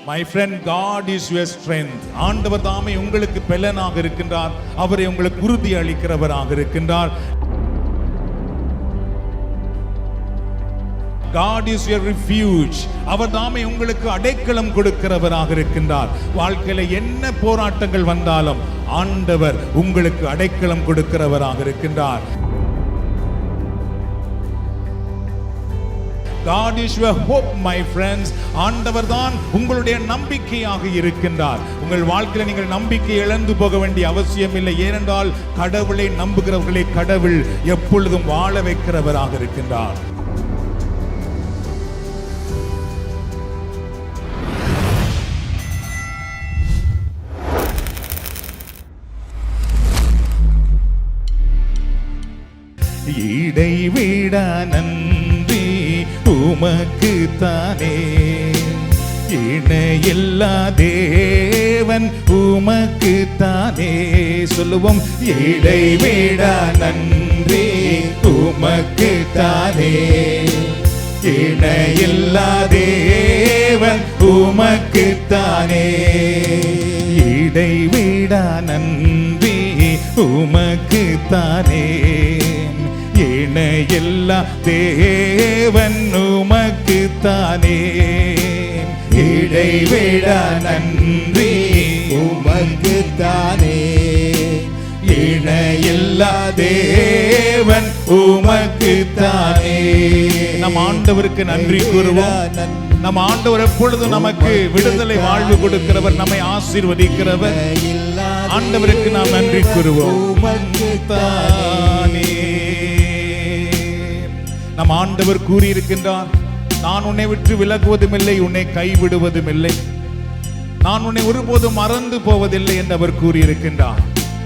My friend, God is your strength. ஆண்டவர் தாமே உங்களுக்கு பெலனாக இருக்கின்றார். அவரை உங்களுக்கு உறுதி அளிக்கிறவராக இருக்கின்றார். God is your refuge. அவர் தாமே உங்களுக்கு அடைக்கலம் கொடுக்கிறவராக இருக்கின்றார். வாழ்க்கையில என்ன போராட்டங்கள் வந்தாலும் ஆண்டவர் உங்களுக்கு அடைக்கலம் கொடுக்கிறவராக இருக்கின்றார். God is your hope, my friends. ஆண்டவர் தான் உங்களுடைய நம்பிக்கையாக இருக்கின்றார். உங்கள் வாழ்க்கையில் நீங்கள் நம்பிக்கை இழந்து போக வேண்டிய அவசியம் இல்லை. ஏனென்றால் கடவுளை நம்புகிறவர்களை கடவுள் எப்பொழுதும் வாழ வைக்கிறவராக இருக்கின்றார். இடைவிடா நன்றி உமக்கு தானே, இணையில்லா தேவன் உமக்கு தானே. சொல்லுவோம், இடைவிடா நன்றி உமக்கு தானே, இணையில்லா தேவன் உமக்கு தானே. இடைவிடா நன்றி உமக்கு தானே, இணையில்லா தேவன் உமக்கு தானே. இடைவிடா நன்றி உமக்கு தானே, இணையில்லா தேவன் உமக்கு தானே. நம் ஆண்டவருக்கு நன்றி கூறுவோம். நம் ஆண்டவர் எப்பொழுதும் நமக்கு விடுதலை வாழ்வு கொடுக்கிறவர், நம்மை ஆசீர்வதிக்கிறவர். ஆண்டவருக்கு நாம் நன்றி கூறுவோம். உமக்கு தானே. நம் ஆண்டவர் கூறியிருக்கின்றார், நான் உன்னை விட்டு விலகுவதும் இல்லை, உன்னை கைவிடுவதும் இல்லை, நான் உன்னை ஒருபோதும் மறந்து போவதில்லை என்று அவர் கூறியிருக்கின்றார்.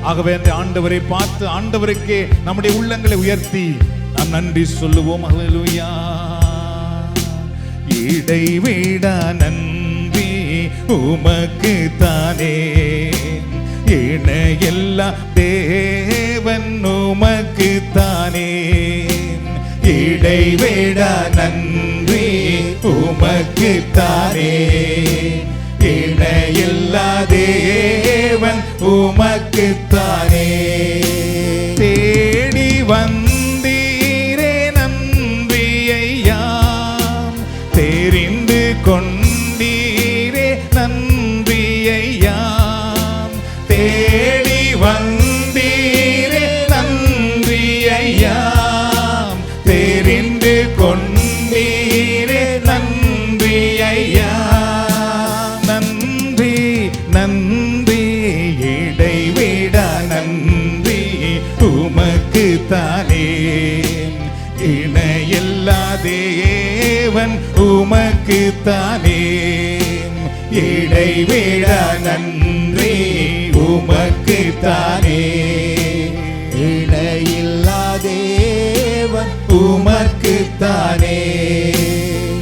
ஆகவே அந்த ஆண்டவரை பார்த்து ஆண்டவருக்கே நம்முடைய உள்ளங்களை உயர்த்தி நாம் நன்றி சொல்லுவோம். அல்லேலூயா. இடைவிடா நன்றி உமக்கு தானே, இணையில்லா தேவன் உமக்கு தானே. இடைவிடா நன்றி உமக்கு தானே, இணையில்லா தேவன் உமக்கு தானே. தேடி வந்தீரே நன்றி ஐயா, தெரிந்து கொண்டீரே நன்றி ஐயா, தேடி வந்தீரே நன்றி ஐயா, தெரிந்து கொண்டீரே நன்றி ஐயா. நன்றி நன்றி இடைவிடா நன்றி உமக்கு தானே, இணையில்லா தேவன் உமக்கு தானே. இடைவிடா நன்றி உமக்கு தானே, இணையில்லா தேவன் உமக்கு தானே.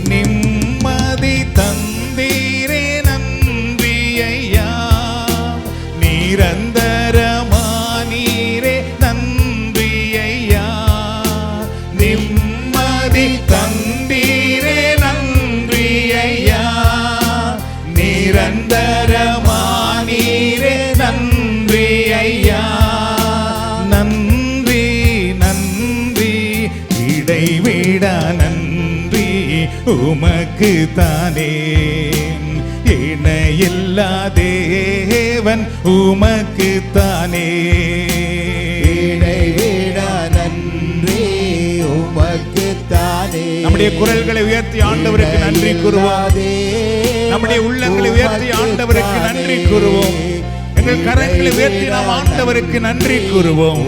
நிம்மதி தந்தீரே நன்றி ஐயா, நிரந்தரமானீரே நன்றி ஐயா, நிம்மதி தந்தீரே நன்றி ஐயா, நிரந்தரமானீரே நன்றி ஐயா. நன்றி நன்றி இடைவிடா நன்றி உமக்கு தானே, இணையில்லா தேவன் உமக்கு தானே. இடைவிடா நன்றி உமக்கு தானே. நம்முடைய குரல்களை உயர்த்தி ஆண்டவருக்கு நன்றி கூறுவோம். நம்முடைய உள்ளங்களை உயர்த்தி ஆண்டவருக்கு நன்றி கூறுவோம். எங்கள் கரங்களை உயர்த்தி நாம் ஆண்டவருக்கு நன்றி கூறுவோம்.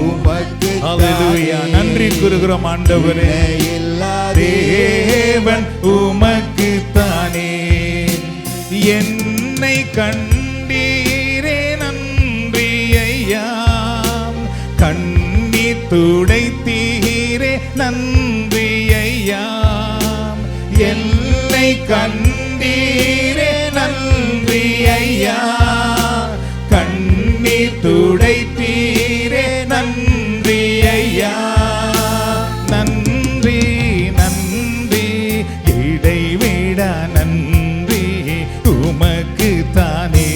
அல்லேலூயா. நன்றி கூறுகிறோம் ஆண்டவரே. தேவன் உமக்கு தானே, என்னை கண்டீரே நன்றி ஐயா, கண்ணீர் துடைத்தீரே நன்றி ஐயா, என்னை கண்டீரே நன்றி ஐயா, கண்ணீர் துடைத்தீரே நன்றி ஐயா. நன்றி நன்றி இடைவிடா நன்றி உமக்கு தானே,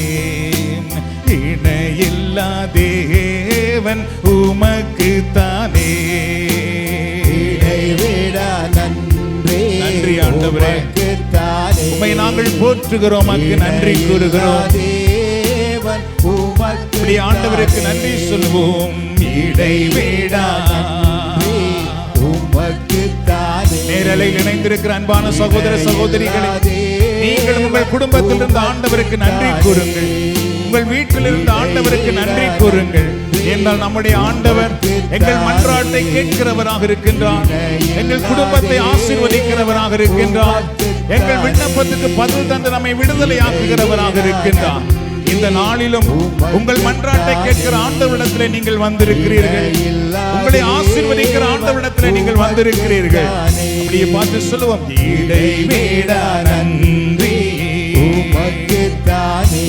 இணையில்லா தேவன் உமக்கு தானே. இடைவிடா நன்றி நன்றி ஆண்டவரே, உமக்கு தானே. உம்மை நாங்கள் போற்றுகிறோம், உமக்கு நன்றி கூறுகிறோம். தேவன் உமக்கு இப்படி ஆண்டவருக்கு நன்றி சொல்வோம். இடைவிடா உமக்கு தானே. நேரலையில் இணைந்திருக்கிற அன்பான சகோதர சகோதரிகளே, நீங்கள் உங்கள் குடும்பத்தில் இருந்த ஆண்டவருக்கு நன்றி கூறுங்கள். உங்கள் வீட்டில் இருந்த ஆண்டவருக்கு நன்றி கூறுங்கள். என்றால் நம்முடைய ஆண்டவர் எங்கள் மன்றாட்டை கேட்கிறவராக இருக்கின்றார், எங்கள் குடும்பத்தை ஆசீர்வதிக்கிறவராக இருக்கின்றார், எங்கள் விண்ணப்பத்துக்கு பதில் தந்து நம்மை விடுதலை ஆக்குகிறவராக இருக்கின்றார். இந்த நாளிலும் உங்கள் மன்றாட்டை கேட்கிற ஆண்டவரிடத்திலே நீங்கள் வந்திருக்கிறீர்கள், உங்களை ஆசீர்வதிக்கிற ஆண்டவரிடத்திலே நீங்கள் வந்திருக்கிறீர்கள். அப்படியே பார்த்து சொல்லுவோம். இடைவிடா நன்றி உமக்கு தானே,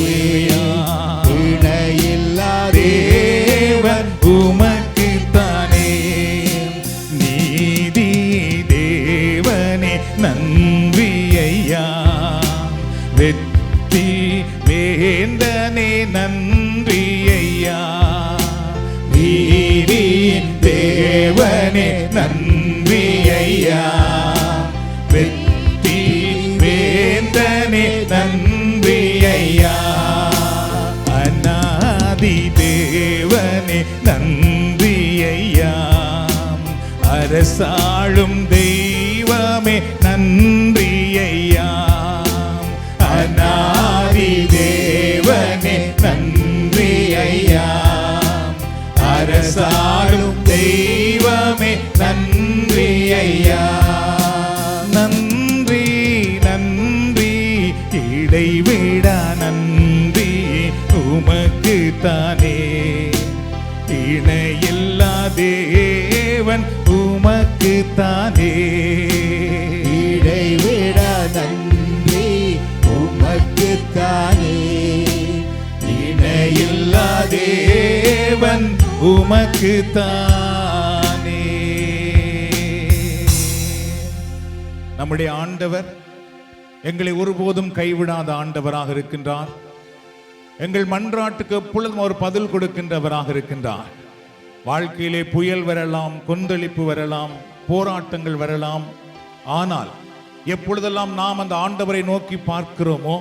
இணையில்லா தேவன் உமக்கு தானே. நீதி தேவனே நன்றி ஐயா, வெற்றி வேந்தனே நன்றி ஐயா, நீதி தேவனே நன்றி ஐயா, வெற்றி வேந்தனே நன்றி ஐயா, அநாதி தேவனே நன்றி ஐயா, அரசாளும் தெய்வமே நன்றி ஐயா, அநாதி தேவனே நன்றி ஐயா, அரசாளும் தெய்வமே நன்றி ஐயா. நன்றி நன்றி இடைவிடா நன்றி உமக்கு தானே, இணையில்லா தேவன் உமக்கு தானே. இடைவிடா நன்றி உமக்கு தானே, இணையில்லா தேவன் உமக்கு தானே. நம்முடைய ஆண்டவர் எங்களை ஒருபோதும் கைவிடாத ஆண்டவராக இருக்கின்றார். எங்கள் மன்றாட்டுக்கு எப்பொழுதும் ஒரு பதில் கொடுக்கின்றவராக இருக்கின்றார். வாழ்க்கையிலே புயல் வரலாம், கொந்தளிப்பு வரலாம், போராட்டங்கள் வரலாம். ஆனால் எப்பொழுதெல்லாம் நாம் அந்த ஆண்டவரை நோக்கி பார்க்கிறோமோ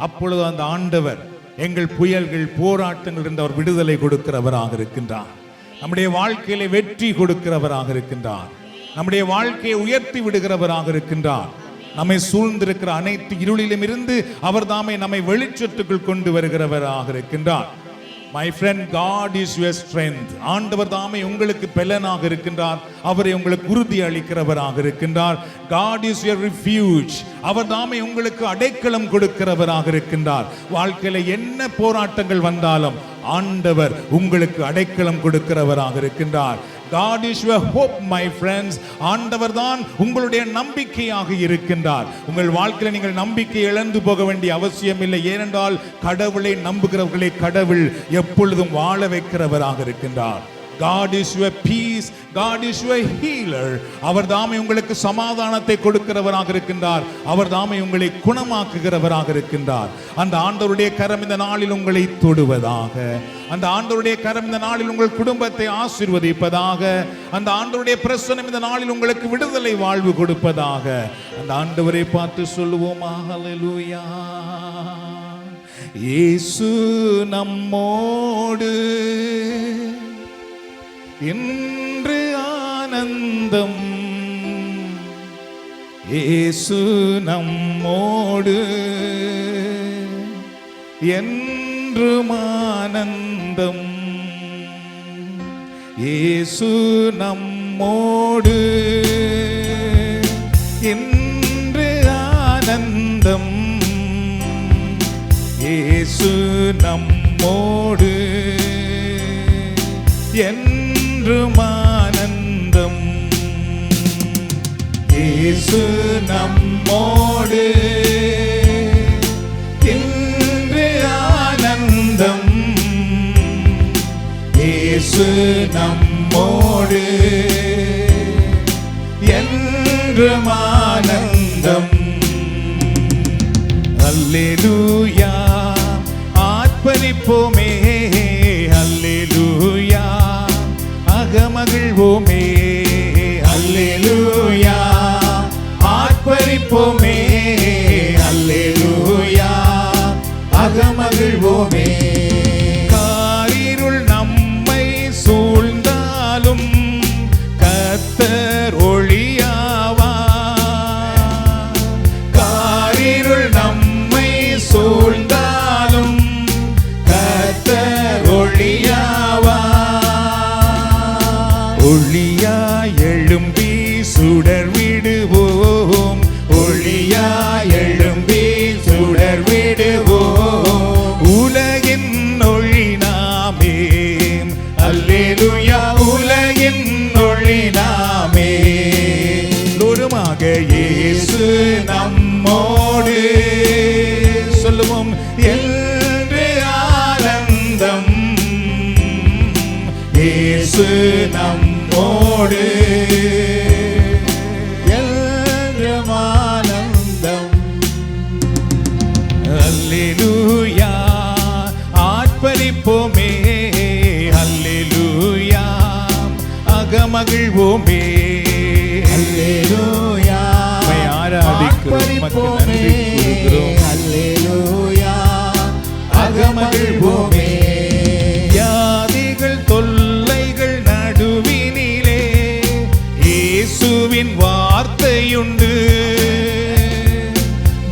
அப்பொழுது அந்த ஆண்டவர் எங்கள் புயல்கள், போராட்டங்கள் இருந்து அவர் விடுதலை கொடுக்கிறவராக இருக்கின்றார். நம்முடைய வாழ்க்கையிலே வெற்றி கொடுக்கிறவராக இருக்கின்றார். நம்முடைய வாழ்க்கையை உயர்த்தி விடுகிறவராக இருக்கின்றார். நம்மை சூழ்ந்திருக்கிற அனைத்து இருளிலும் இருந்து அவர் தாமே நம்மை வெளிச்சத்துக்குள் கொண்டு வருகிறவராக இருக்கின்றார். My friend, God is your strength. ஆண்டவர் தாமே உங்களுக்கு பெலனாக இருக்கின்றார். அவரை உங்களுக்கு உறுதி அளிக்கிறவராக இருக்கின்றார். God is your refuge. அவர் தாமே உங்களுக்கு அடைக்கலம் கொடுக்கிறவராக இருக்கின்றார். வாழ்க்கையில என்ன போராட்டங்கள் வந்தாலும் ஆண்டவர் உங்களுக்கு அடைக்கலம் கொடுக்கிறவராக இருக்கின்றார். God is your hope, my friends. ஆண்டவர் தான் உங்களுடைய நம்பிக்கையாக இருக்கின்றார். உங்கள் வாழ்க்கையில் நீங்கள் நம்பிக்கை இழந்து போக வேண்டிய அவசியம் இல்லை. ஏனென்றால் கடவுளை நம்புகிறவர்களை கடவுள் எப்பொழுதும் வாழ வைக்கிறவராக இருக்கின்றார். God is your peace. God is your healer. அவர் தாமே உங்களுக்கு சமாதானத்தை கொடுக்கிறவராக இருக்கின்றார். அவர் தாமே உங்களை குணமாக்குகிறவராக இருக்கின்றார். அந்த ஆண்டவருடைய கரம் இந்த நாளில் உங்களை தொடுவதாக, அந்த ஆண்டவருடைய கரம் இந்த நாளில் உங்கள் குடும்பத்தை ஆசீர்வதிப்பதாக, அந்த ஆண்டவருடைய பிரசன்னம் இந்த நாளில் உங்களுக்கு விடுதலை வாழ்வு கொடுப்பதாக. அந்த ஆண்டவரை பார்த்து சொல்லுவோமா, ஹல்லேலூயா. இயேசு நம்மோடு இன்று ஆனந்தம், இயேசு நம்மோடு என்றும் ஆனந்தம், இயேசு நம்மோடு இன்று ஆனந்தம், இயேசு நம்மோடு என்றும் ஆனந்தம், இயேசு நம்மோடு இன்று ஆனந்தம், இயேசு நம்மோடு என்றும் ஆனந்தம். அல்லேலூயா ஆர்ப்பரிப்போமே அல்லேலூயா அகமகிழ்வோமே அல்லேலூயா ஆர்ப்பரிப்போமே அல்லேலூயா அகமகிழ்வோமே. காரிருள் நம்மை சூழ்ந்தாலும் கர்த்தர் ஒளியாவார். காரிருள் நம்மை சூழ்ந்தாலும் கர்த்தர் ஒளியாவார். ஒளியாய் எழும்பி சுடர் விடுவோம் ஒளியாய் எழும்பி சுடர் விடுவோம் உலகின் ஒளி நாமே அல்லேலூயா உலகின் ஒளி நாமே. தூரமாக இயேசு நம்மோடு சொல்லுவோம் என்று ஆனந்தம் இயேசு நம்மோடு என்றும் ஆனந்தம். அல்லேலூயா ஆர்ப்பரிப்போமே அல்லேலூயா அகமகிழ்வோமே அல்லேலூயா உம்மை ஆராதிக்கிறோம் உமக்கு நன்றி கூறுகிறோம் அல்லேலூயா அகமகிழ்வோமே. வியாதிகள் தொல்லைகள் நடுவினிலே இயேசுவின் வார்த்தையுண்டு.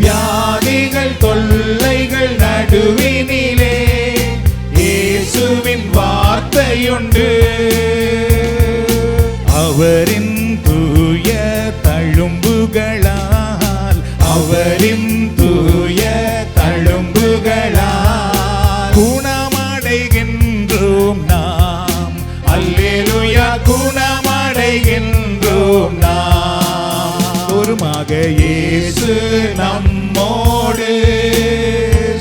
வியாதிகள் தொல்லைகள் நடுவினிலே இயேசுவின் வார்த்தையுண்டு. அவரின் தூய தழும்புகளால் அவரின் தூய தழும்புகளால் குணமடைகின்றோம் நாம் அல்லேலூயா குணமடைகின்றோம் நாம். ஒருமாக இயேசு நம்மோடு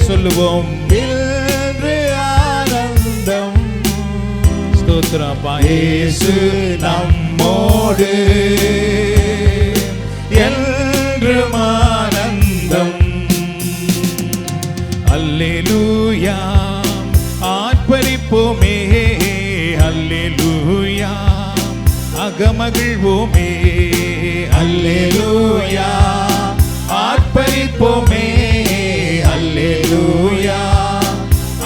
சொல்லுவோம் என்று ஆனந்தம். ஸ்தோத்திரப்பா இயேசு நம்மோடு என்றும் ஆனந்தம். அல்லேலூயா ஆர்ப்பரிப்போமே அல்லேலூயா அகமகிழ்வோமே அல்லேலூயா ஆர்ப்பரிப்போமே அல்லேலூயா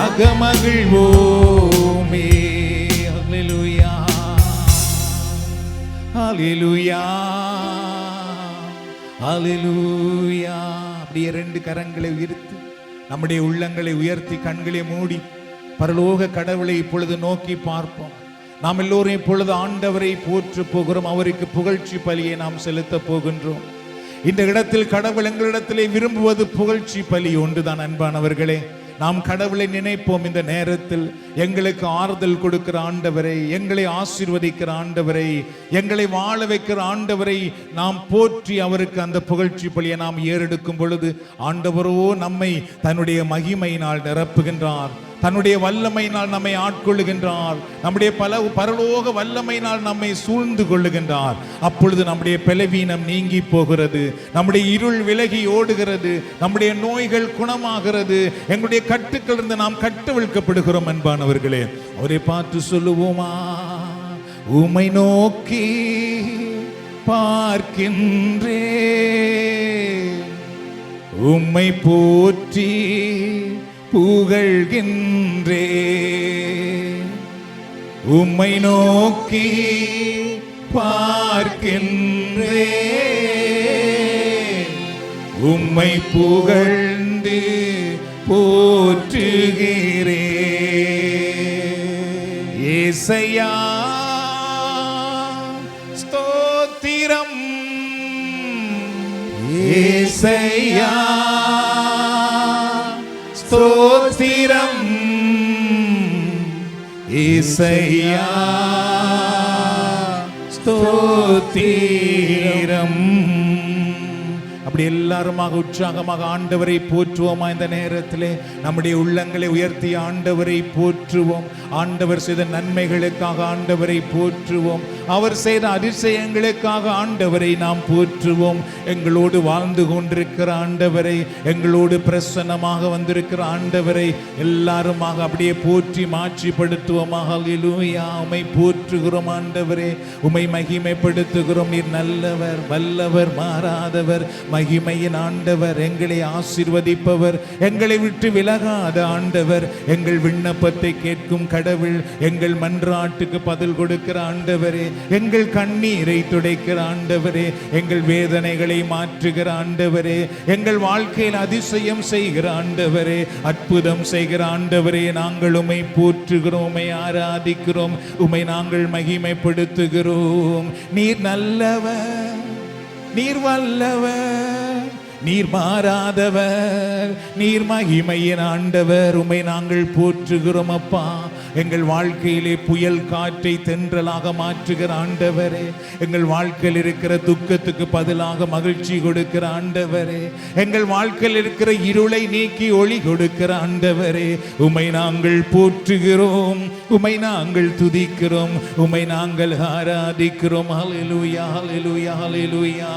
அகமகிழ்வோமே அல்லேலூயா அல்லேலூயா அல்லேலூயா. அப்படியே ரெண்டு கரங்களை உயர்த்தி நம்முடைய உள்ளங்களை உயர்த்தி கண்களை மூடி பரலோக கடவுளை இப்பொழுது நோக்கி பார்ப்போம். நாம் எல்லோரும் இப்பொழுது ஆண்டவரை போற்று போகிறோம். அவருக்கு புகழ்ச்சி பலியை நாம் செலுத்த போகின்றோம். இந்த இடத்தில் கடவுள் எங்களிடத்திலே விரும்புவது புகழ்ச்சி பலி ஒன்றுதான். அன்பானவர்களே, நாம் கடவுளை நினைப்போம். இந்த நேரத்தில் எங்களுக்கு ஆறுதல் கொடுக்கிற ஆண்டவரை, எங்களை ஆசீர்வதிக்கிற ஆண்டவரை, எங்களை வாழ வைக்கிற ஆண்டவரை நாம் போற்றி அவருக்கு அந்த புகழ்ச்சி பலியை நாம் ஏறெடுக்கும் பொழுது ஆண்டவரோ நம்மை தன்னுடைய மகிமையினால் நிரப்புகின்றார். தன்னுடைய வல்லமையினால் நம்மை ஆட்கொள்ளுகின்றார். நம்முடைய பரலோக வல்லமையினால் நம்மை சூழ்ந்து கொள்ளுகின்றார். அப்பொழுது நம்முடைய பலவீனம் நீங்கி போகிறது, நம்முடைய இருள் விலகி ஓடுகிறது, நம்முடைய நோய்கள் குணமாகிறது, எங்களுடைய கட்டுக்கள் இருந்து நாம் கட்டவிழ்க்கப்படுகிறோம். அன்பானவர்களே, அவரை பார்த்து சொல்லுவோமா, உம்மை நோக்கி பார்க்கின்றே, உம்மை போற்றி புகழ்கின்றே, உம்மை நோக்கி பார்க்கின்றே, உம்மை புகழ்ந்து போற்றுகிறே. ஏசையா ஸ்தோத்திரம், ஏசையா ஸ்தோத்திரம், ஏசையா ஸ்தோத்திரம். அப்படி எல்லாருமாக உற்சாகமாக ஆண்டவரை போற்றுவோமா? இந்த நேரத்திலே நம்முடைய உள்ளங்களை உயர்த்தி ஆண்டவரை போற்றுவோம். ஆண்டவர் செய்த நன்மைகளுக்காக ஆண்டவரை போற்றுவோம். அவர் செய்த அதிசயங்களுக்காக ஆண்டவரை நாம் போற்றுவோம். எங்களோடு வாழ்ந்து கொண்டிருக்கிற ஆண்டவரை, எங்களோடு பிரசன்னமாக வந்திருக்கிற ஆண்டவரை எல்லாருமாக அப்படியே போற்றி மாட்சிப்படுத்துவோமாக. ஹல்லேலூயா. உம்மை போற்றுகிறோம் ஆண்டவரே, உம்மை மகிமைப்படுத்துகிறோம். நீர் நல்லவர், வல்லவர், மாறாதவர், மகிமையின் ஆண்டவர், எங்களை ஆசீர்வதிப்பவர், எங்களை விட்டு விலகாத ஆண்டவர், எங்கள் விண்ணப்பத்தை கேட்கும் கடவுள், எங்கள் மன்றாட்டுக்கு பதில் கொடுக்கிற ஆண்டவரே, எங்கள் கண்ணீரை துடைக்கிற ஆண்டவரே, எங்கள் வேதனைகளை மாற்றுகிற ஆண்டவரே, எங்கள் வாழ்க்கையில் அதிசயம் செய்கிற ஆண்டவரே, அற்புதம் செய்கிற ஆண்டவரே, நாங்கள் உம்மை போற்றுகிறோம், உம்மை ஆராதிக்கிறோம், உம்மை நாங்கள் மகிமைப்படுத்துகிறோம். நீர் நல்லவர், நீர் வல்லவர், நீர் மாறாதவர், நீர் மகிமையின் ஆண்டவர், உம்மை நாங்கள் போற்றுகிறோம் அப்பா. எங்கள் வாழ்க்கையிலே புயல் காற்றை தென்றலாக மாற்றுகிற ஆண்டவரே, எங்கள் வாழ்க்கையில் இருக்கிற துக்கத்துக்கு பதிலாக மகிழ்ச்சி கொடுக்கிற ஆண்டவரே, எங்கள் வாழ்க்கையில் இருக்கிற இருளை நீக்கி ஒளி கொடுக்கிற ஆண்டவரே, உம்மை நாங்கள் போற்றுகிறோம், உம்மை நாங்கள் துதிக்கிறோம், உம்மை நாங்கள் ஆராதிக்கிறோம். ஹல்லேலூயா, ஹல்லேலூயா, ஹல்லேலூயா.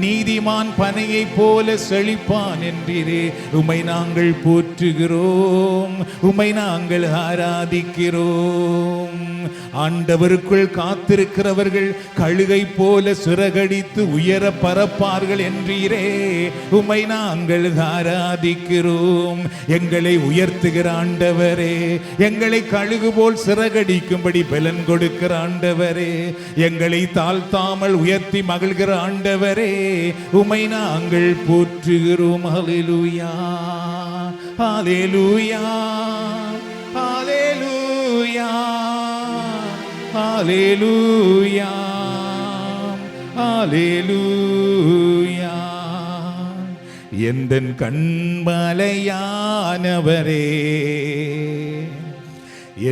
நீதிமான் பனையை போல செழிப்பான் என்றீரே, உம்மை நாங்கள் போற்றுகிறோம், உம்மை நாங்கள் ஆராதிக்கிறோம். ஆண்டவருக்குள் காத்திருக்கிறவர்கள் கழுகை போல சிறகடித்து உயர பறப்பார்கள் என்றீரே, உம்மை நாங்கள் ஆராதிக்கிறோம். எங்களை உயர்த்துகிற ஆண்டவரே, எங்களை கழுகு போல் சிறகடிக்கும்படி பலன் கொடுக்கிற ஆண்டவரே, எங்களை தாழ்த்தாமல் உயர்த்தி மகிழ்கிற ஆண்டவரே, உம்மை நாங்கள் போற்றுகிறோம். ஹல்லேலூயா, ஹல்லேலூயா, ஹல்லேலூயா, ஹல்லேலூயா, ஹல்லேலூயா. எந்தன் கண்மலையானவரே,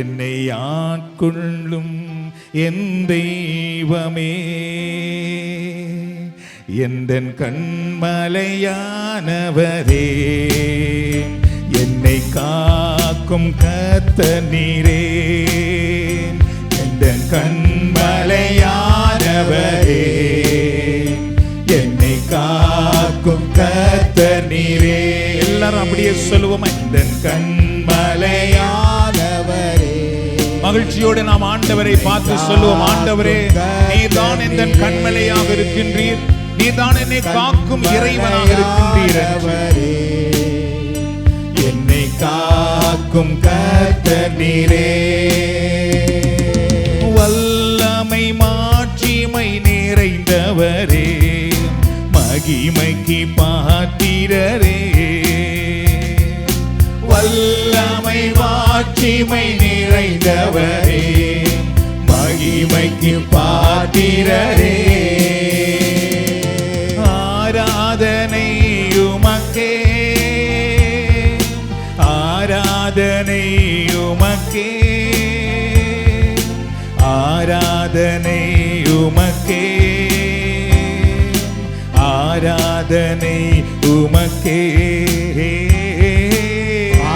என்னை ஆட்கொள்ளும் என் தெய்வமே, எந்தன் கண்மலையானவரே, என்னை காக்கும் கர்த்தர் நீரே, எந்தன் கண்மலையானவரே, என்னை காக்கும் கர்த்தர் நீரே. எல்லாரும் அப்படியே சொல்லுவோம், எந்தன் கண்மலையானவரே. மகிழ்ச்சியோடு நாம் ஆண்டவரை பார்த்து சொல்லுவோம், ஆண்டவரே நீர்தான் எந்தன் கண்மலையாக இருக்கின்றீர், நீர்தான் என்னை காக்கும் இறைவனாக இருக்கின்றீர். என்னை காக்கும் கர்த்தர் நீரே, வல்லமை மாட்சிமை நிறைந்தவரே, மகிமைக்கு பாத்திரரே, வல்லமை மாட்சிமை நிறைந்தவரே, மகிமைக்கு பாத்திரரே. ஆராதனை உமக்கே, ஆராதனை உமக்கே, ஆராதனை உமக்கே, ஆராதனை உமக்கே,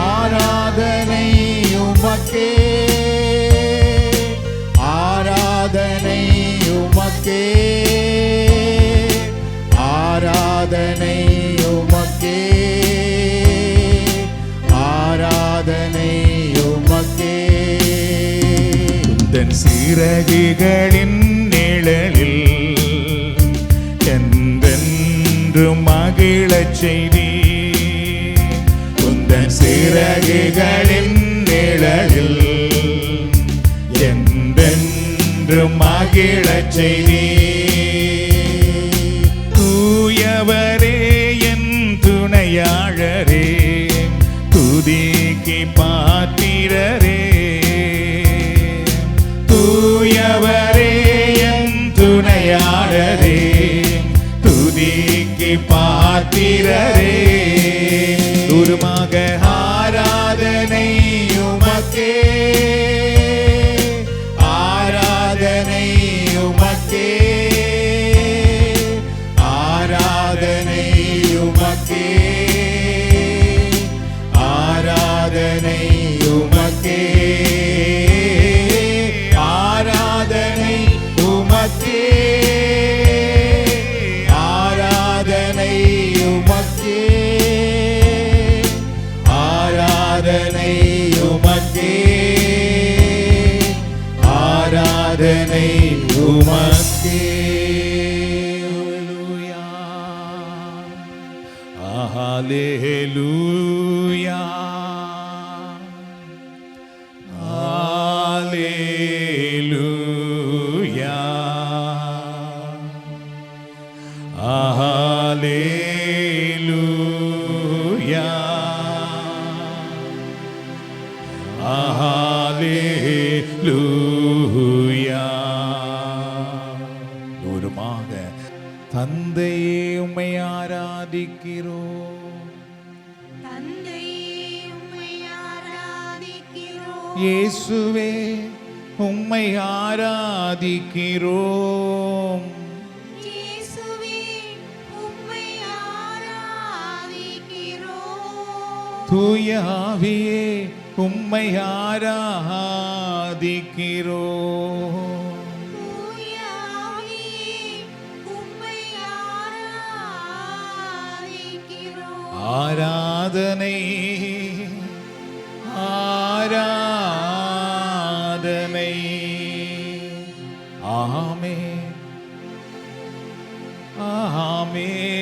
ஆராதனை உமக்கே, ஆராதனை உமக்கே, ஆராதனை உமக்கே, ஆராதனை உமக்கே. உந்தன் சிறகுகளின் நிழலில் என்றென்றும் மகிழச் செய்தி, உந்தன் சிறகுகளின் நிழலில் என்றென்றும் மகிழச் செய்தி. தூயவரே என் துணையாளரே, துதிக்கு பாத்திரரே, தூயவரே என் துணையாளரே, துதிக்கு பாத்திரரே. தூரமாக ஆராதனை உமக்கே, ஆராதனை உமக்கே, ஆராதனை உமக்கே ஆராதனை உமக்கே ஹல்லேலூயா ஹல்லேலூயா ஹல்லேலூயா ஹல்லேலூயா. தூரமாக தந்தையே உம்மை ஆராதிக்கிறோம், இயேசுவே உம்மை ஆராதிக்கிறோம், தூய ஆவியே உம்மை ஆராதிக்கிறோம். ஆராதனை ஆராதனை ஆமென் ஆமென்